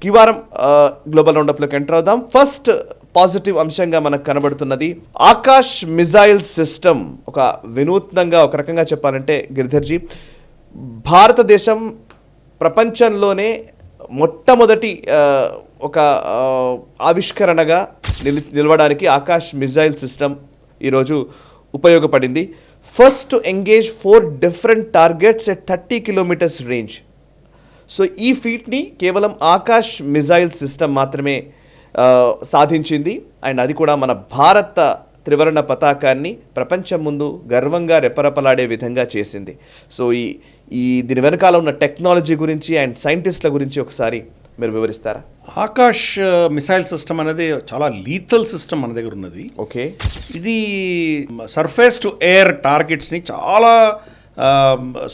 ఈ వారం global రౌండప్లోకి enter అవుదాం. ఫస్ట్ పాజిటివ్ అంశంగా మనకు కనబడుతున్నది ఆకాష్ మిజైల్ సిస్టమ్. ఒక వినూత్నంగా, ఒక రకంగా చెప్పాలంటే గిరిధర్జీ, భారతదేశం ప్రపంచంలోనే మొట్టమొదటి ఒక ఆవిష్కరణగా నిలవడానికి ఆకాష్ మిజైల్ సిస్టమ్ ఈరోజు ఉపయోగపడింది. First to engage 4 different targets at 30 kilometres range. So ఈ ఫీట్ని కేవలం ఆకాష్ మిజైల్ సిస్టమ్ మాత్రమే సాధించింది. అండ్ అది కూడా మన భారత త్రివర్ణ పతాకాన్ని ప్రపంచం ముందు గర్వంగా రెపరెపలాడే విధంగా చేసింది. సో దీని వెనకాల ఉన్న టెక్నాలజీ గురించి అండ్ సైంటిస్టుల గురించి ఒకసారి మీరు వివరిస్తారా? ఆకాష్ మిసైల్ సిస్టమ్ అనేది చాలా లీథల్ సిస్టమ్ మన దగ్గర ఉన్నది. ఓకే, ఇది సర్ఫేస్ టు ఎయిర్ టార్గెట్స్ని చాలా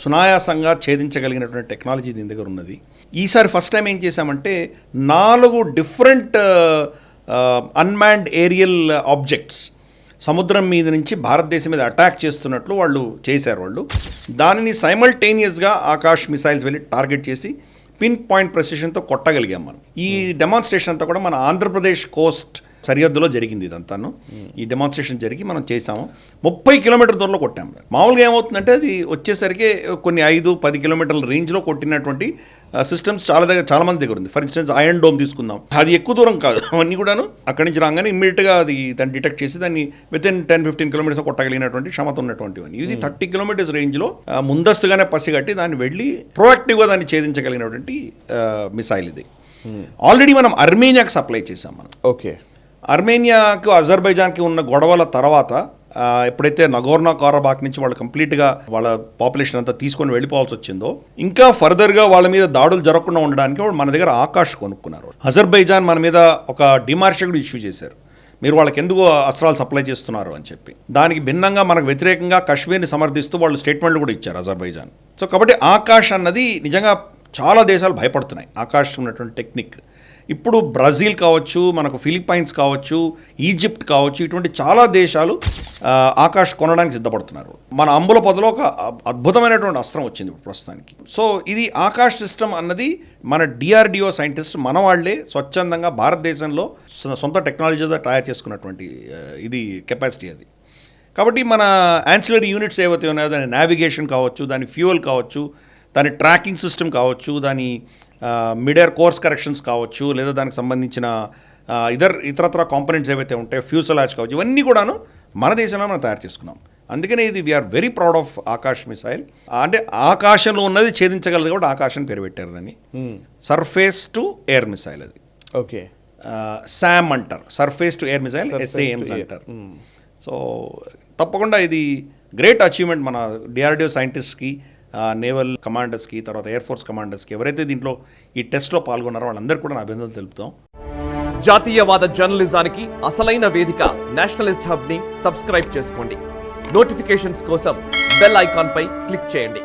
సునాయాసంగా ఛేదించగలిగినటువంటి టెక్నాలజీ దీని దగ్గర ఉన్నది. ఈసారి ఫస్ట్ టైం ఏం చేశామంటే 4 డిఫరెంట్ అన్మాన్డ్ ఏరియల్ ఆబ్జెక్ట్స్ సముద్రం మీద నుంచి భారతదేశం మీద అటాక్ చేస్తున్నట్లు వాళ్ళు చేశారు. దానిని సైమల్టేనియస్గా ఆకాష్ మిసైల్స్ వెళ్ళి టార్గెట్ చేసి పిన్ పాయింట్ ప్రెసిషన్తో కొట్టగలిగాం మనం. ఈ డెమాన్స్ట్రేషన్ అంతా కూడా మన ఆంధ్రప్రదేశ్ కోస్ట్ సరిహద్దులో జరిగింది. ఇదంతాను ఈ డెమాన్స్ట్రేషన్ జరిగి మనం చేసాము. 30 కిలోమీటర్ దూరంలో కొట్టాము. మామూలుగా ఏమవుతుందంటే అది వచ్చేసరికి కొన్ని 5-10 కిలోమీటర్ల రేంజ్లో కొట్టినటువంటి సిస్టమ్స్ చాలా మంది దగ్గర ఉంది. ఫర్ ఇన్స్టెన్స్ ఐరన్ డోమ్ తీసుకుందాం, అది ఎక్కువ దూరం కాదు. అవన్నీ కూడాను అక్కడి నుంచి రాగానే ఇమ్మీడియట్గా దాన్ని డిటెక్ట్ చేసి దాన్ని వితిన్ 10-15 కిలోమీటర్స్ కొట్టగలిగినటువంటి క్షమత ఉన్నటువంటివన్నీ. ఇది 30 కిలోమీటర్స్ రేంజ్లో ముందస్తుగానే పసిగట్టి దాన్ని వెళ్ళి ప్రోయాక్టివ్గా దాన్ని ఛేదించగలిగినటువంటి మిసైల్ ఇది. ఆల్రెడీ మనం అర్మేనియాకి సప్లై చేసాం మనం. ఓకే, అర్మేనియాకు అజర్బైజాన్కి ఉన్న గొడవల తర్వాత ఎప్పుడైతే నగోర్నో కారబాక్ నుంచి వాళ్ళు కంప్లీట్గా వాళ్ళ పాపులేషన్ అంతా తీసుకొని వెళ్ళిపోవాల్సి వచ్చిందో, ఇంకా ఫర్దర్గా వాళ్ళ మీద దాడులు జరగకుండా ఉండడానికి వాళ్ళు మన దగ్గర ఆకాష్ కొనుక్కున్నారు. అజర్బైజాన్ మన మీద ఒక డిమార్షియల్ కూడా ఇష్యూ చేశారు, మీరు వాళ్ళకి ఎందుకు అస్త్రాలు సప్లై చేస్తున్నారు అని చెప్పి. దానికి భిన్నంగా మనకు వ్యతిరేకంగా కశ్మీర్ని సమర్థిస్తూ వాళ్ళు స్టేట్మెంట్లు కూడా ఇచ్చారు అజర్బైజాన్. సో కాబట్టి ఆకాష్ అన్నది నిజంగా చాలా దేశాలు భయపడుతున్నాయి ఆకాష్ ఉన్నటువంటి టెక్నిక్. ఇప్పుడు బ్రెజిల్ కావచ్చు, మనకు ఫిలిప్పైన్స్ కావచ్చు, ఈజిప్ట్ కావచ్చు, ఇటువంటి చాలా దేశాలు ఆకాష్ కొనడానికి సిద్ధపడుతున్నారు. మన అంబుల పొదలో ఒక అద్భుతమైనటువంటి అస్త్రం వచ్చింది ఇప్పుడు ప్రస్తుతానికి. సో ఇది ఆకాష్ సిస్టమ్ అన్నది మన డిఆర్డిఓ సైంటిస్ట్ మన వాళ్లే స్వచ్ఛందంగా భారతదేశంలో సొంత టెక్నాలజీతో తయారు చేసుకున్నటువంటి ఇది కెపాసిటీ అది. కాబట్టి మన యాన్సిలరీ యూనిట్స్ ఏవైతే ఉన్నాయో, దాని నావిగేషన్ కావచ్చు, దాని ఫ్యూయల్ కావచ్చు, దాని ట్రాకింగ్ సిస్టమ్ కావచ్చు, దాని మిడ్ ఎయిర్ కోర్స్ కరెక్షన్స్ కావచ్చు, లేదా దానికి సంబంధించిన ఇతరత్ర కాంపనెంట్స్ ఏవైతే ఉంటాయో, ఫ్యూసలాజ్ కావచ్చు, ఇవన్నీ కూడాను మన దేశంలో మనం తయారు చేసుకున్నాం. అందుకనే ఇది we're very proud of Akash missile. అంటే ఆకాశంలో ఉన్నది ఛేదించగలదు కాబట్టి ఆకాశం పేరు పెట్టారు దాన్ని. సర్ఫేస్ టు ఎయిర్ మిసైల్ అది. ఓకే, శామ్ అంటారు, surface to air missile SAM అంటారు. సో తప్పకుండా ఇది గ్రేట్ అచీవ్మెంట్ మన డిఆర్డిఓ సైంటిస్ట్కి, నేవల్ కమాండర్స్కి, తర్వాత ఎయిర్ ఫోర్స్ కమాండర్స్కి, ఎవరైతే దీంట్లో ఈ టెస్ట్లో పాల్గొన్నారో వాళ్ళందరికీ కూడా నా అభినందనలు తెలుపుతాం. జాతీయవాద జర్నలిజానికి అసలైన వేదిక నేషనలిస్ట్ హబ్ ని సబ్స్క్రైబ్ చేసుకోండి. నోటిఫికేషన్స్ కోసం బెల్ ఐకాన్ పై క్లిక్ చేయండి.